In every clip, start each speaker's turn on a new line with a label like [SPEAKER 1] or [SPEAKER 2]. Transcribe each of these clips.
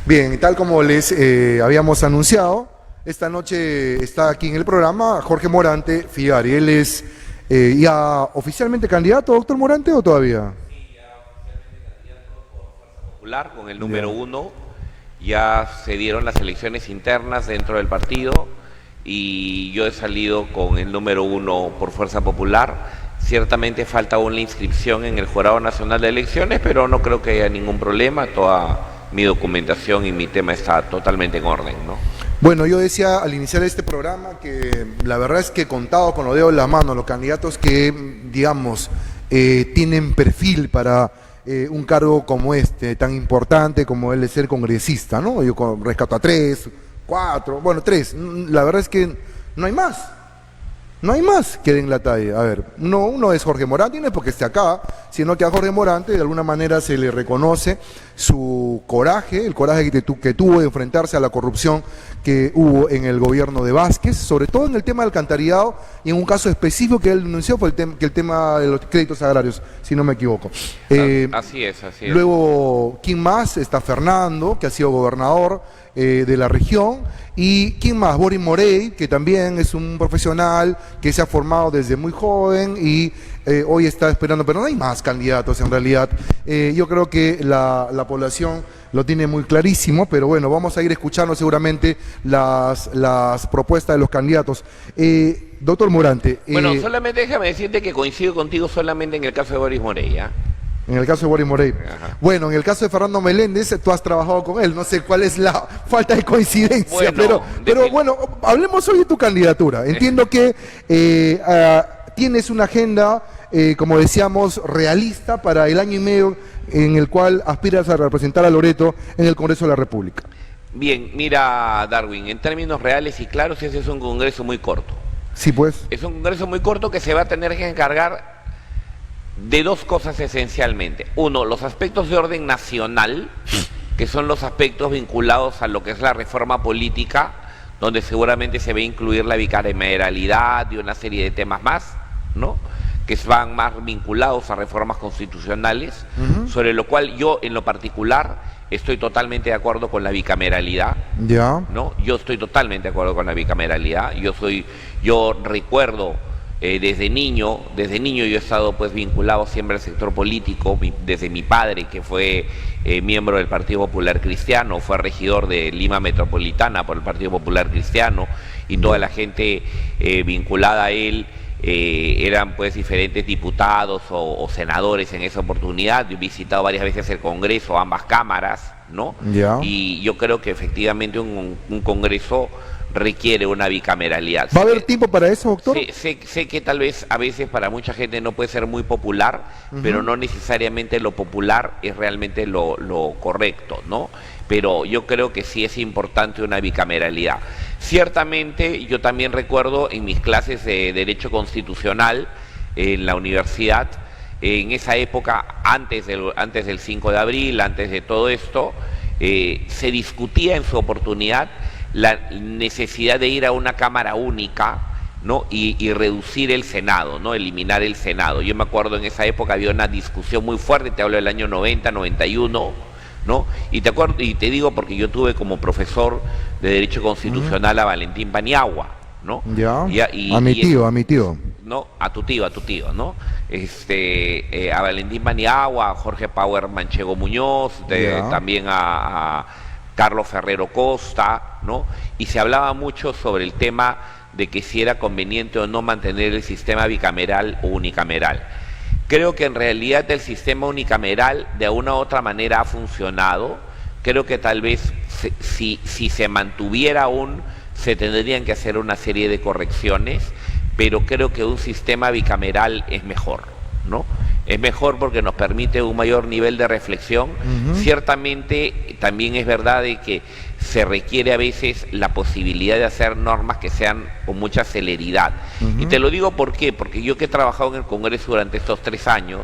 [SPEAKER 1] Bien, tal como les habíamos anunciado, esta noche está aquí en el programa Jorge Morante Figari. Él es ya oficialmente candidato, doctor Morante, ¿o todavía?
[SPEAKER 2] Popular con el
[SPEAKER 1] Ya.
[SPEAKER 2] número uno. Ya se dieron las elecciones internas dentro del partido y yo he salido con el número uno por Fuerza Popular. Ciertamente falta aún la inscripción en el Jurado Nacional de Elecciones, pero no creo que haya ningún problema. Toda mi documentación y mi tema está totalmente en orden, ¿no?
[SPEAKER 1] Bueno, yo decía al iniciar este programa que la verdad es que he contado con los dedos en la mano los candidatos que, digamos, tienen perfil para un cargo como este, tan importante como el de ser congresista, ¿no? Yo rescato a 3, 4, bueno, 3. La verdad es que no hay más. No hay más que den la talla. A ver, uno es Jorge Morante, y no es porque esté acá, sino que a Jorge Morante de alguna manera se le reconoce su coraje, el coraje que tuvo de enfrentarse a la corrupción que hubo en el gobierno de Vázquez, sobre todo en el tema del alcantarillado, y en un caso específico que él denunció fue el tema de los créditos agrarios, si no me equivoco.
[SPEAKER 2] Así es, así es.
[SPEAKER 1] Luego, ¿quién más? Está Fernando, que ha sido gobernador de la región. ¿Y quién más? Boris Morey, que también es un profesional que se ha formado desde muy joven y hoy está esperando, pero no hay más candidatos en realidad. Yo creo que la población lo tiene muy clarísimo, pero bueno, vamos a ir escuchando seguramente las propuestas de los candidatos. Doctor Morante.
[SPEAKER 2] Bueno, solamente déjame decirte que coincido contigo solamente en el caso de Boris Morey, ¿ah?
[SPEAKER 1] En el caso de Boris Morey.
[SPEAKER 2] Ajá.
[SPEAKER 1] Bueno, en el caso de Fernando Meléndez, tú has trabajado con él. No sé cuál es la falta de coincidencia,
[SPEAKER 2] Bueno,
[SPEAKER 1] pero bueno, hablemos hoy de tu candidatura. Entiendo que tienes una agenda, como decíamos, realista para el año y medio en el cual aspiras a representar a Loreto en el Congreso de la República.
[SPEAKER 2] Bien, mira, Darwin, en términos reales y claros, ese es un congreso muy corto.
[SPEAKER 1] Sí, pues.
[SPEAKER 2] Es un congreso muy corto que se va a tener que encargar de dos cosas esencialmente. Uno, los aspectos de orden nacional, que son los aspectos vinculados a lo que es la reforma política, donde seguramente se va a incluir la bicameralidad y una serie de temas más, ¿no?, que van más vinculados a reformas constitucionales, sobre lo cual yo en lo particular estoy totalmente de acuerdo con la bicameralidad.
[SPEAKER 1] Ya.
[SPEAKER 2] ¿No? Yo estoy totalmente de acuerdo con la bicameralidad. Yo recuerdo desde niño yo he estado pues vinculado siempre al sector político, desde mi padre, que fue miembro del Partido Popular Cristiano, fue regidor de Lima Metropolitana por el Partido Popular Cristiano, y toda la gente vinculada a él eran pues diferentes diputados o senadores en esa oportunidad. Yo he visitado varias veces el Congreso, ambas cámaras, ¿no?
[SPEAKER 1] Ya.
[SPEAKER 2] Y yo creo que efectivamente un Congreso requiere una bicameralidad.
[SPEAKER 1] ¿Va a haber tiempo para eso, doctor?
[SPEAKER 2] Sé que tal vez a veces para mucha gente no puede ser muy popular, pero no necesariamente lo popular es realmente lo correcto, ¿no? Pero yo creo que sí es importante una bicameralidad. Ciertamente, yo también recuerdo en mis clases de Derecho Constitucional en la universidad, en esa época, antes del 5 de abril, antes de todo esto, se discutía en su oportunidad la necesidad de ir a una Cámara única, ¿no?, y reducir el Senado, ¿no?, eliminar el Senado. Yo me acuerdo en esa época había una discusión muy fuerte, te hablo del año 90, 91, ¿no? Y te digo porque yo tuve como profesor de Derecho Constitucional a Valentín Paniagua, ¿no?
[SPEAKER 1] Ya.
[SPEAKER 2] A
[SPEAKER 1] mi tío.
[SPEAKER 2] ¿no? A tu tío, ¿no? A Valentín Paniagua, a Jorge Power Manchego Muñoz, también a Carlos Ferrero Costa, ¿no? Y se hablaba mucho sobre el tema de que si era conveniente o no mantener el sistema bicameral o unicameral. Creo que en realidad el sistema unicameral de una u otra manera ha funcionado. Creo que tal vez si se mantuviera aún, se tendrían que hacer una serie de correcciones, pero creo que un sistema bicameral es mejor, ¿no? Es mejor porque nos permite un mayor nivel de reflexión. Ciertamente también es verdad de que se requiere a veces la posibilidad de hacer normas que sean con mucha celeridad. Y te lo digo ¿por qué? Porque yo que he trabajado en el Congreso durante estos 3 años,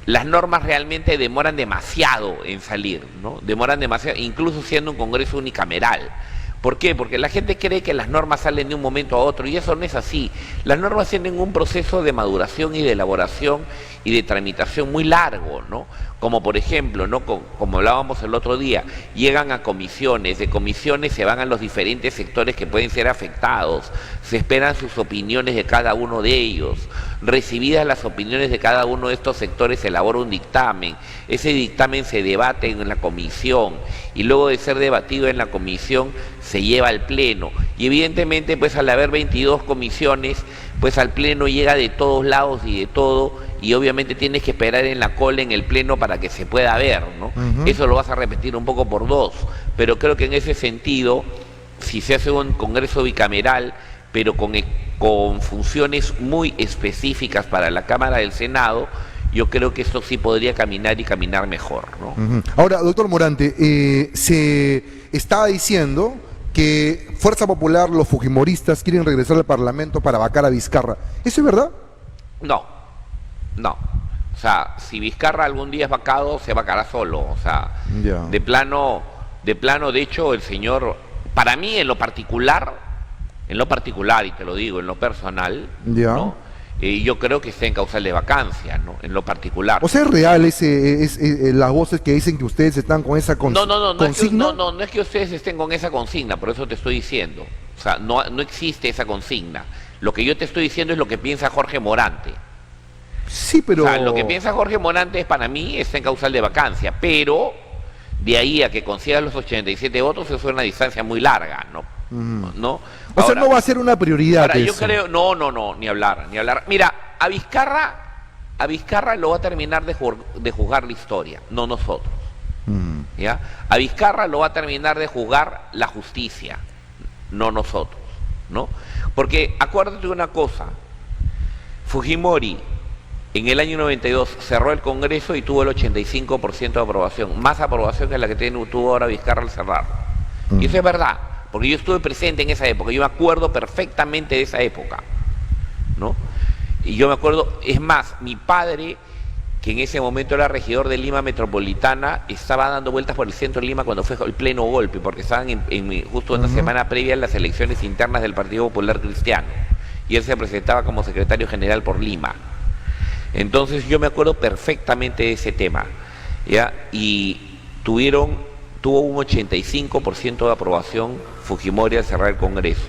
[SPEAKER 2] las normas realmente demoran demasiado en salir, ¿no? Demoran demasiado, incluso siendo un Congreso unicameral. ¿Por qué? Porque la gente cree que las normas salen de un momento a otro y eso no es así. Las normas tienen un proceso de maduración y de elaboración y de tramitación muy largo, ¿no? Como por ejemplo, ¿no? Como hablábamos el otro día, llegan a comisiones, de comisiones se van a los diferentes sectores que pueden ser afectados, se esperan sus opiniones de cada uno de ellos, recibidas las opiniones de cada uno de estos sectores se elabora un dictamen, ese dictamen se debate en la comisión y luego de ser debatido en la comisión se lleva al pleno y evidentemente pues al haber 22 comisiones pues al pleno llega de todos lados y de todo y obviamente tienes que esperar en la cola en el pleno para que se pueda ver, ¿no? Eso lo vas a repetir un poco por dos, pero creo que en ese sentido, si se hace un congreso bicameral, pero con funciones muy específicas para la Cámara del Senado, yo creo que esto sí podría caminar y caminar mejor, ¿no?
[SPEAKER 1] Ahora, doctor Morante, se estaba diciendo que Fuerza Popular, los fujimoristas, quieren regresar al Parlamento para vacar a Vizcarra. ¿Eso es verdad?
[SPEAKER 2] No. No, o sea, si Vizcarra algún día es vacado, se vacará solo, o sea, de plano, de hecho, el señor, para mí en lo particular, y te lo digo, en lo personal, ¿no? Yo creo que está en causal de vacancia, ¿no? En lo particular.
[SPEAKER 1] O sea, ¿es real las voces que dicen que ustedes están con esa consigna?
[SPEAKER 2] No es que ustedes estén con esa consigna, por eso te estoy diciendo, o sea, no existe esa consigna. Lo que yo te estoy diciendo es lo que piensa Jorge Morante.
[SPEAKER 1] Sí, pero...
[SPEAKER 2] O sea, lo que piensa Jorge Morante para mí está en causal de vacancia, pero de ahí a que consiga los 87 votos es una distancia muy larga, ¿no? ¿No?
[SPEAKER 1] O sea, no va a ser una prioridad.
[SPEAKER 2] Ahora, yo creo, no, ni hablar. Mira, a Vizcarra lo va a terminar de juzgar la historia, no nosotros. ¿Ya? A Vizcarra lo va a terminar de juzgar la justicia, no nosotros, ¿no? Porque acuérdate de una cosa, Fujimori en el año 92 cerró el Congreso y tuvo el 85% de aprobación, más aprobación que la que tuvo ahora Vizcarra al cerrarlo. Y eso es verdad, porque yo estuve presente en esa época, yo me acuerdo perfectamente de esa época, ¿no? Y yo me acuerdo, es más, mi padre, que en ese momento era regidor de Lima Metropolitana, estaba dando vueltas por el centro de Lima cuando fue el pleno golpe, porque estaban justo en la semana previa a las elecciones internas del Partido Popular Cristiano, y él se presentaba como secretario general por Lima. Entonces yo me acuerdo perfectamente de ese tema, ¿ya? Y tuvo un 85% de aprobación Fujimori al cerrar el Congreso.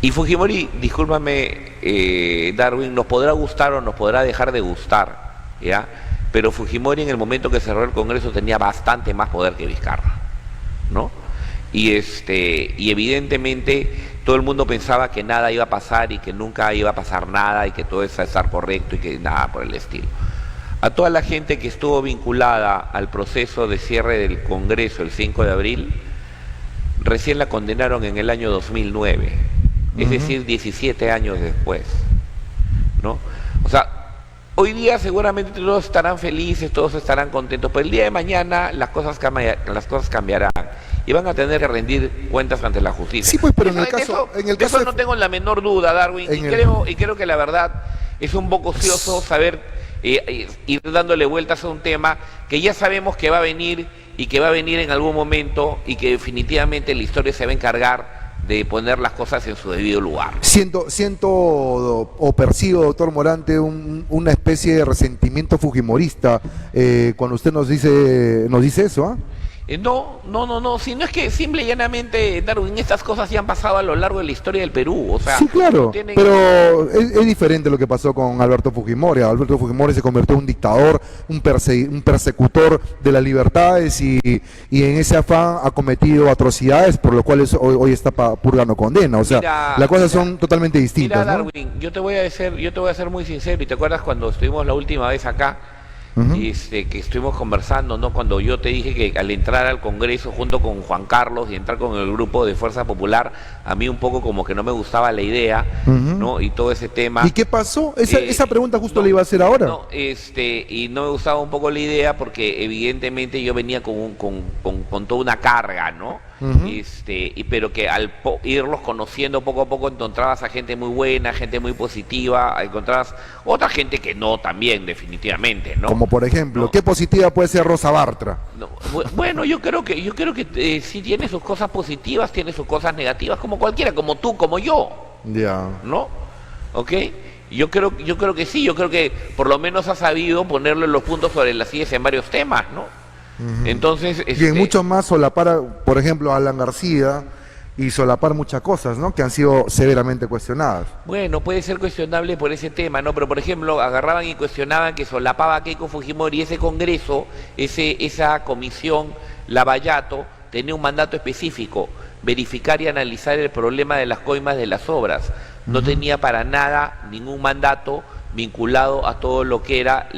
[SPEAKER 2] Y Fujimori, discúlpame, Darwin, nos podrá gustar o nos podrá dejar de gustar, ¿ya? Pero Fujimori en el momento que cerró el Congreso tenía bastante más poder que Vizcarra, ¿no? Y evidentemente todo el mundo pensaba que nada iba a pasar y que nunca iba a pasar nada y que todo iba a estar correcto y que nada por el estilo. A toda la gente que estuvo vinculada al proceso de cierre del Congreso el 5 de abril, recién la condenaron en el año 2009, es decir, 17 años después, ¿no? O sea, hoy día seguramente todos estarán felices, todos estarán contentos, pero el día de mañana las cosas cambiarán. Y van a tener que rendir cuentas ante la justicia.
[SPEAKER 1] Sí, pues, pero en el caso
[SPEAKER 2] de no tengo la menor duda, Darwin, y creo que la verdad es un poco ocioso saber ir dándole vueltas a un tema que ya sabemos que va a venir y que va a venir en algún momento y que definitivamente la historia se va a encargar de poner las cosas en su debido lugar.
[SPEAKER 1] Siento o percibo, doctor Morante, una especie de resentimiento fujimorista cuando usted nos dice eso, ¿ah?
[SPEAKER 2] No, si no es que simple y llanamente, Darwin, estas cosas ya han pasado a lo largo de la historia del Perú, o sea...
[SPEAKER 1] Sí, claro, pero es diferente lo que pasó con Alberto Fujimori. Alberto Fujimori se convirtió en un dictador, un persecutor de las libertades y en ese afán ha cometido atrocidades por lo cuales hoy está purgando condena, o sea, las cosas son totalmente distintas.
[SPEAKER 2] Mira, Darwin, ¿no? yo te voy a ser muy sincero, y te acuerdas cuando estuvimos la última vez acá, que estuvimos conversando, ¿no? Cuando yo te dije que al entrar al Congreso junto con Juan Carlos y entrar con el grupo de Fuerza Popular, a mí un poco como que no me gustaba la idea, ¿no? Y todo ese tema.
[SPEAKER 1] ¿Y qué pasó? Esa pregunta justo le iba a hacer ahora.
[SPEAKER 2] Y no me gustaba un poco la idea porque evidentemente yo venía con toda una carga, ¿no? Pero que al irlos conociendo poco a poco encontrabas a gente muy buena, gente muy positiva, encontrabas otra gente que no también, definitivamente, ¿no?
[SPEAKER 1] Como por ejemplo,
[SPEAKER 2] ¿no?
[SPEAKER 1] ¿Qué positiva puede ser Rosa Bartra?
[SPEAKER 2] No, bueno, yo creo que sí tiene sus cosas positivas, tiene sus cosas negativas, como cualquiera, como tú, como yo.
[SPEAKER 1] Ya.
[SPEAKER 2] ¿No? ¿Ok? Yo creo que sí, yo creo que por lo menos ha sabido ponerle los puntos sobre las sillas en varios temas, ¿no? Entonces,
[SPEAKER 1] Y en muchos más solapar, por ejemplo, a Alan García y solapar muchas cosas, ¿no? Que han sido severamente cuestionadas.
[SPEAKER 2] Bueno, puede ser cuestionable por ese tema, ¿no? Pero por ejemplo, agarraban y cuestionaban que solapaba a Keiko Fujimori, y ese congreso, esa comisión, Lavallato, tenía un mandato específico: verificar y analizar el problema de las coimas de las obras. No tenía para nada ningún mandato vinculado a todo lo que era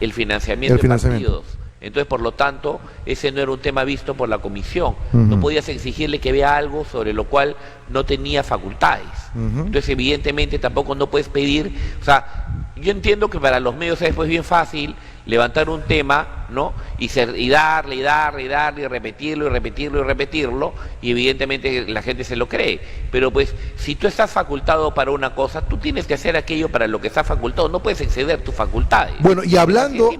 [SPEAKER 2] el financiamiento de partidos. Entonces, por lo tanto, ese no era un tema visto por la comisión. No podías exigirle que vea algo sobre lo cual no tenía facultades. Entonces, evidentemente, tampoco no puedes pedir... O sea, yo entiendo que para los medios es pues bien fácil levantar un tema, ¿no? Y darle, y repetirlo, y evidentemente la gente se lo cree. Pero pues, si tú estás facultado para una cosa, tú tienes que hacer aquello para lo que estás facultado, no puedes exceder tus facultades.
[SPEAKER 1] Bueno, y hablando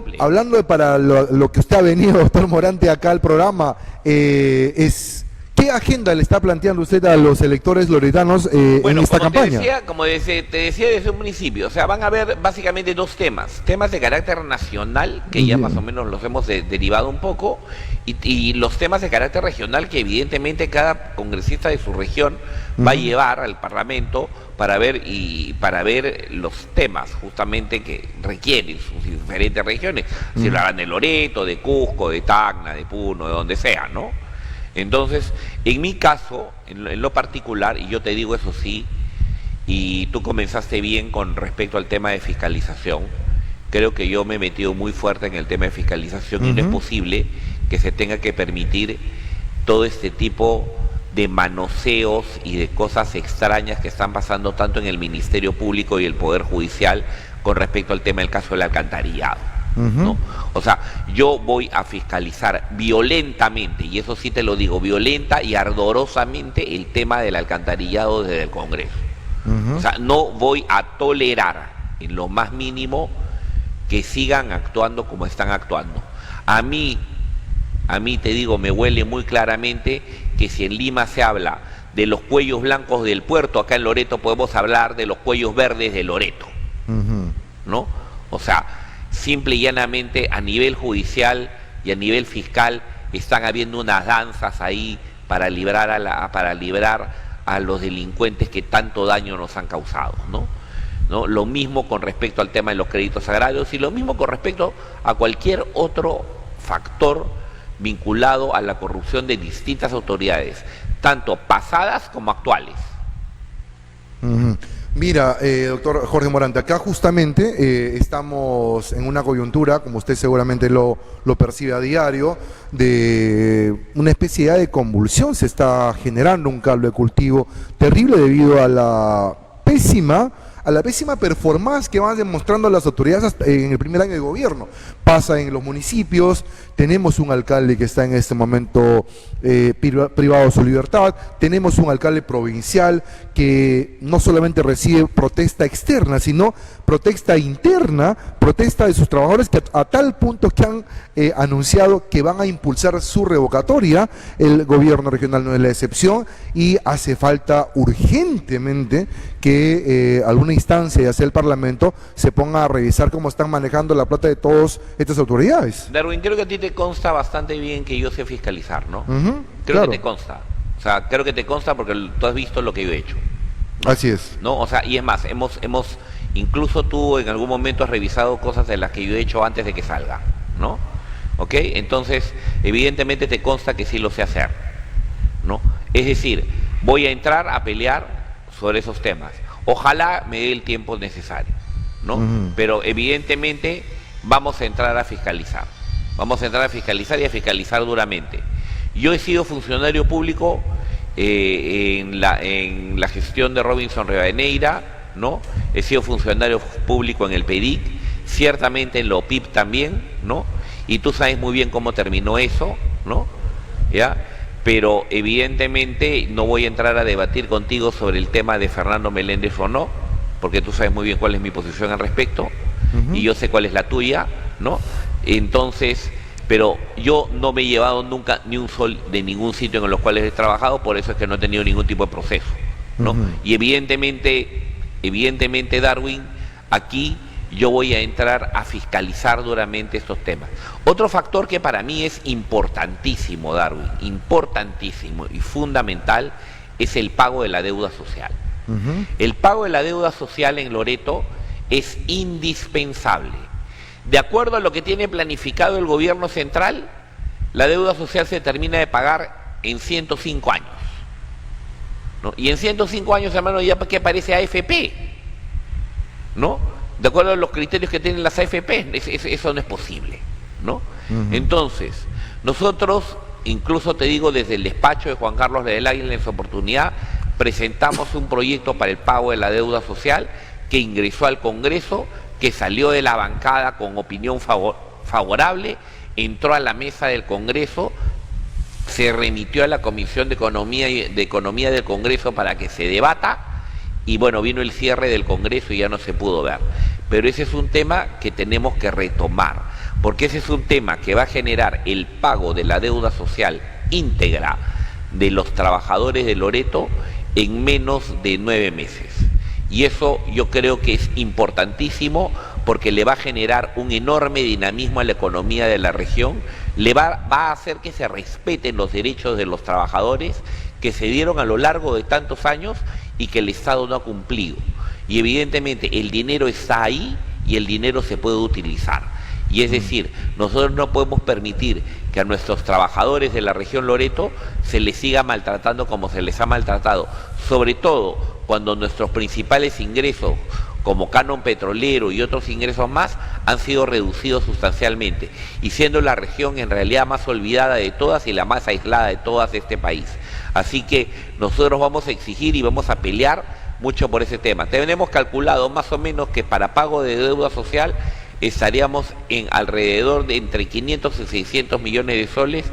[SPEAKER 1] de para lo que usted ha venido, doctor Morante, acá al programa, ¿qué agenda le está planteando usted a los electores loretanos en esta campaña?
[SPEAKER 2] Como te decía desde un principio, o sea, van a haber básicamente dos temas de carácter nacional, que ya más o menos los hemos derivado un poco, y los temas de carácter regional que evidentemente cada congresista de su región va a llevar al Parlamento para ver los temas justamente que requieren sus diferentes regiones, si hablan de Loreto, de Cusco, de Tacna, de Puno, de donde sea, ¿no? Entonces, en mi caso, en lo particular, y yo te digo eso sí, y tú comenzaste bien con respecto al tema de fiscalización, creo que yo me he metido muy fuerte en el tema de fiscalización y no es posible que se tenga que permitir todo este tipo de manoseos y de cosas extrañas que están pasando tanto en el Ministerio Público y el Poder Judicial con respecto al tema del caso del alcantarillado. ¿No? O sea, yo voy a fiscalizar violentamente, y eso sí te lo digo, violenta y ardorosamente, el tema del alcantarillado desde el Congreso. O sea, no voy a tolerar en lo más mínimo que sigan actuando como están actuando. A mí te digo, me huele muy claramente que si en Lima se habla de los cuellos blancos del puerto, acá en Loreto podemos hablar de los cuellos verdes de Loreto. ¿No? O sea, simple y llanamente a nivel judicial y a nivel fiscal están habiendo unas danzas ahí para librar a los delincuentes que tanto daño nos han causado, ¿no? Lo mismo con respecto al tema de los créditos agrarios y lo mismo con respecto a cualquier otro factor vinculado a la corrupción de distintas autoridades, tanto pasadas como actuales.
[SPEAKER 1] Mira, doctor Jorge Morante, acá justamente estamos en una coyuntura, como usted seguramente lo percibe a diario, de una especie de convulsión. Se está generando un caldo de cultivo terrible debido a la pésima performance que van demostrando las autoridades en el primer año de gobierno. Pasa en los municipios, tenemos un alcalde que está en este momento privado de su libertad, tenemos un alcalde provincial que no solamente recibe protesta externa, sino protesta interna, protesta de sus trabajadores, que a tal punto que han anunciado que van a impulsar su revocatoria. El gobierno regional no es la excepción y hace falta urgentemente que alguna instancia, ya sea el Parlamento, se ponga a revisar cómo están manejando la plata de todas estas autoridades.
[SPEAKER 2] Darwin, creo que a ti te consta bastante bien que yo sé fiscalizar, ¿no? Creo
[SPEAKER 1] claro.
[SPEAKER 2] que te consta. O sea, creo que te consta porque tú has visto lo que yo he hecho, ¿no?
[SPEAKER 1] Así es.
[SPEAKER 2] ¿No? O sea, y es más, incluso tú en algún momento has revisado cosas de las que yo he hecho antes de que salga, ¿no? ¿Ok? Entonces, evidentemente te consta que sí lo sé hacer, ¿no? Es decir, voy a entrar a pelear sobre esos temas. Ojalá me dé el tiempo necesario, ¿no? Pero evidentemente vamos a entrar a fiscalizar. Vamos a entrar a fiscalizar y a fiscalizar duramente. Yo he sido funcionario público en la gestión de Robinson Rivadeneira, ¿no? He sido funcionario público en el PEDIC, ciertamente en la OPIP también, ¿no? Y tú sabes muy bien cómo terminó eso, ¿no? ¿Ya? pero evidentemente no voy a entrar a debatir contigo sobre el tema de Fernando Meléndez o no, porque tú sabes muy bien cuál es mi posición al respecto, y yo sé cuál es la tuya, ¿no? Entonces, pero yo no me he llevado nunca ni un sol de ningún sitio en los cuales he trabajado, por eso es que no he tenido ningún tipo de proceso, ¿no? Y evidentemente, Darwin, aquí yo voy a entrar a fiscalizar duramente estos temas. Otro factor que para mí es importantísimo, Darwin, importantísimo y fundamental, es el pago de la deuda social. El pago de la deuda social en Loreto es indispensable. De acuerdo a lo que tiene planificado el gobierno central, la deuda social se termina de pagar en 105 años, ¿no? Y en 105 años, hermano, ya que aparece AFP, ¿no? De acuerdo a los criterios que tienen las AFP, eso no es posible, ¿no? Entonces, nosotros, incluso te digo, desde el despacho de Juan Carlos del Águila en su oportunidad, presentamos un proyecto para el pago de la deuda social que ingresó al Congreso, que salió de la bancada con opinión favorable, entró a la mesa del Congreso, se remitió a la Comisión de Economía del Congreso para que se debata, y bueno, vino el cierre del Congreso y ya no se pudo ver. Pero ese es un tema que tenemos que retomar, porque ese es un tema que va a generar el pago de la deuda social íntegra de los trabajadores de Loreto en menos de 9 meses. Y eso yo creo que es importantísimo, porque le va a generar un enorme dinamismo a la economía de la región, va a hacer que se respeten los derechos de los trabajadores que se dieron a lo largo de tantos años y que el Estado no ha cumplido. Y evidentemente el dinero está ahí y el dinero se puede utilizar. Y es decir, nosotros no podemos permitir que a nuestros trabajadores de la región Loreto se les siga maltratando como se les ha maltratado, sobre todo cuando nuestros principales ingresos, como canon petrolero y otros ingresos más, han sido reducidos sustancialmente, y siendo la región en realidad más olvidada de todas y la más aislada de todas de este país. Así que nosotros vamos a exigir y vamos a pelear mucho por ese tema. Tenemos calculado más o menos que para pago de deuda social estaríamos en alrededor de entre 500 y 600 millones de soles,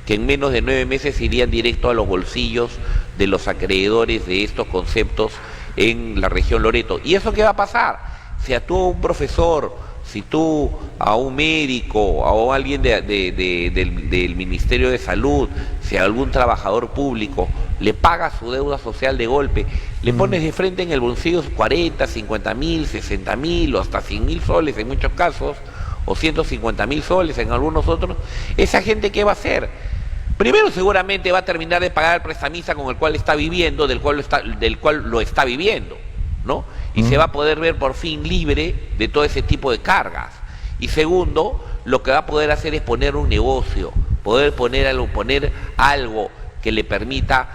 [SPEAKER 2] que en menos de 9 meses irían directo a los bolsillos de los acreedores de estos conceptos en la región Loreto. ¿Y eso qué va a pasar? Si a tú, un profesor, si tú a un médico, a alguien del Ministerio de Salud, si a algún trabajador público le pagas su deuda social de golpe, le pones de frente en el bolsillo 40, 50 mil, 60 mil o hasta 100 mil soles en muchos casos, o 150 mil soles en algunos otros, ¿esa gente qué va a hacer? Primero, seguramente va a terminar de pagar el prestamista con el cual está viviendo, del cual lo está viviendo, ¿no? Y se va a poder ver por fin libre de todo ese tipo de cargas. Y segundo, lo que va a poder hacer es poner un negocio, poder poner algo que le permita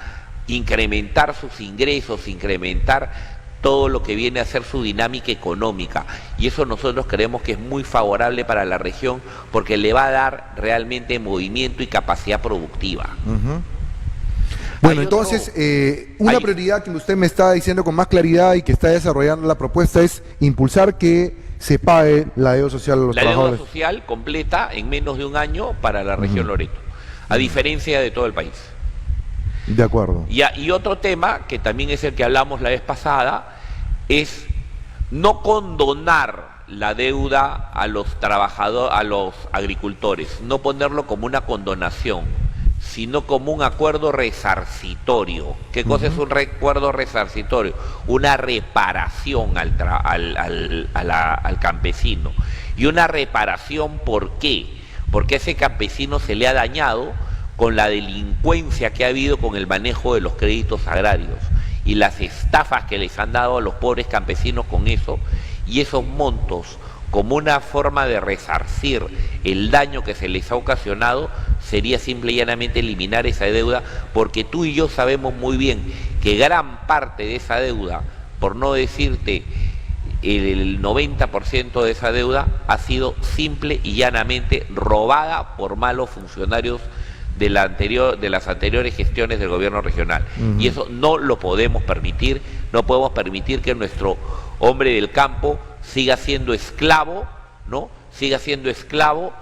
[SPEAKER 2] incrementar sus ingresos, incrementar todo lo que viene a ser su dinámica económica. Y eso nosotros creemos que es muy favorable para la región, porque le va a dar realmente movimiento y capacidad productiva.
[SPEAKER 1] Bueno, entonces, una prioridad que usted me está diciendo con más claridad y que está desarrollando la propuesta es impulsar que se pague la deuda social a los trabajadores.
[SPEAKER 2] La deuda social completa en menos de un año para la región Loreto, a diferencia de todo el país.
[SPEAKER 1] De acuerdo.
[SPEAKER 2] Y otro tema, que también es el que hablamos la vez pasada, es no condonar la deuda a los trabajadores, a los agricultores, no ponerlo como una condonación, sino como un acuerdo resarcitorio. ¿Qué cosa es un acuerdo resarcitorio? Una reparación al campesino. Y una reparación, ¿por qué? Porque a ese campesino se le ha dañado con la delincuencia que ha habido con el manejo de los créditos agrarios y las estafas que les han dado a los pobres campesinos con eso, y esos montos, como una forma de resarcir el daño que se les ha ocasionado, sería simple y llanamente eliminar esa deuda, porque tú y yo sabemos muy bien que gran parte de esa deuda, por no decirte el 90% de esa deuda, ha sido simple y llanamente robada por malos funcionarios de las anteriores gestiones del gobierno regional. Y eso no lo podemos permitir. No podemos permitir que nuestro hombre del campo siga siendo esclavo, ¿no? Siga siendo esclavo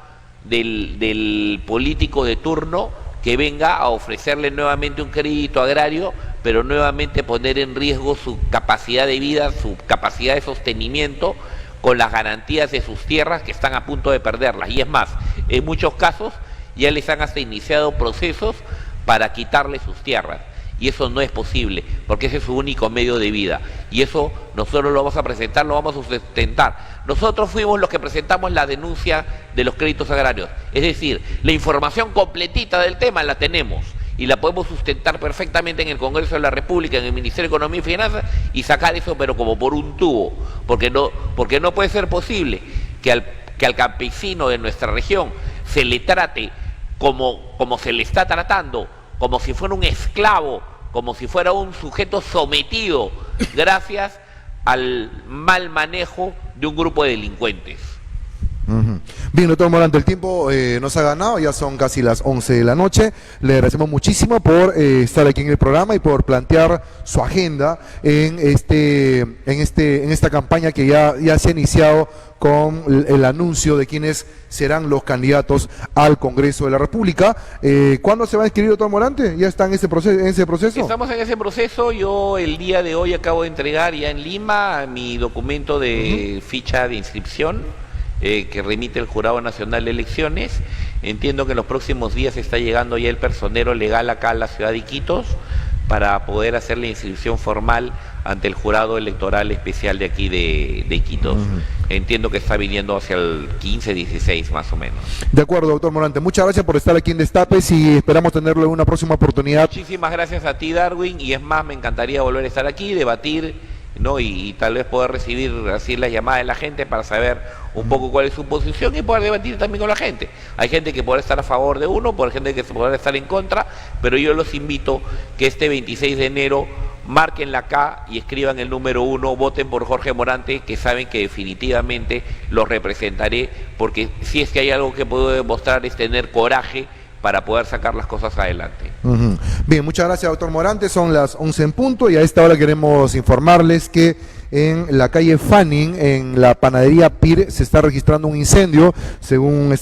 [SPEAKER 2] del político de turno que venga a ofrecerle nuevamente un crédito agrario, pero nuevamente poner en riesgo su capacidad de vida, su capacidad de sostenimiento, con las garantías de sus tierras que están a punto de perderlas. Y es más, en muchos casos ya les han hasta iniciado procesos para quitarle sus tierras. Y eso no es posible, porque ese es su único medio de vida. Y eso nosotros lo vamos a presentar, lo vamos a sustentar. Nosotros fuimos los que presentamos la denuncia de los créditos agrarios. Es decir, la información completita del tema la tenemos y la podemos sustentar perfectamente en el Congreso de la República, en el Ministerio de Economía y Finanzas, y sacar eso pero como por un tubo. Porque no puede ser posible que al campesino de nuestra región se le trate como se le está tratando, como si fuera un esclavo, como si fuera un sujeto sometido, gracias al mal manejo de un grupo de delincuentes.
[SPEAKER 1] Bien, doctor Morante, el tiempo nos ha ganado, ya son casi las 11 de la noche. Le agradecemos muchísimo por estar aquí en el programa y por plantear su agenda en esta campaña que ya se ha iniciado con el anuncio de quiénes serán los candidatos al Congreso de la República. ¿Cuándo se va a inscribir, doctor Morante? ¿Ya está en ese proceso?
[SPEAKER 2] Estamos en ese proceso. Yo el día de hoy acabo de entregar ya en Lima mi documento de ficha de inscripción que remite el Jurado Nacional de Elecciones. Entiendo que en los próximos días está llegando ya el personero legal acá a la ciudad de Iquitos para poder hacer la inscripción formal ante el Jurado Electoral Especial de aquí de Iquitos. Entiendo que está viniendo hacia el 15, 16 más o menos.
[SPEAKER 1] De acuerdo, doctor Morante. Muchas gracias por estar aquí en Destapes y esperamos tenerlo en una próxima oportunidad.
[SPEAKER 2] Muchísimas gracias a ti, Darwin, y es más, me encantaría volver a estar aquí, debatir, ¿no? Y tal vez poder recibir así las llamadas de la gente para saber un poco cuál es su posición y poder debatir también con la gente. Hay gente que podrá estar a favor de uno, hay gente que podrá estar en contra, pero yo los invito que este 26 de enero marquen la K y escriban el número 1, voten por Jorge Morante, que saben que definitivamente los representaré, porque si es que hay algo que puedo demostrar es tener coraje para poder sacar las cosas adelante.
[SPEAKER 1] Bien, muchas gracias, doctor Morante. Son las 11 en punto y a esta hora queremos informarles que en la calle Fanning, en la panadería Pir, se está registrando un incendio, según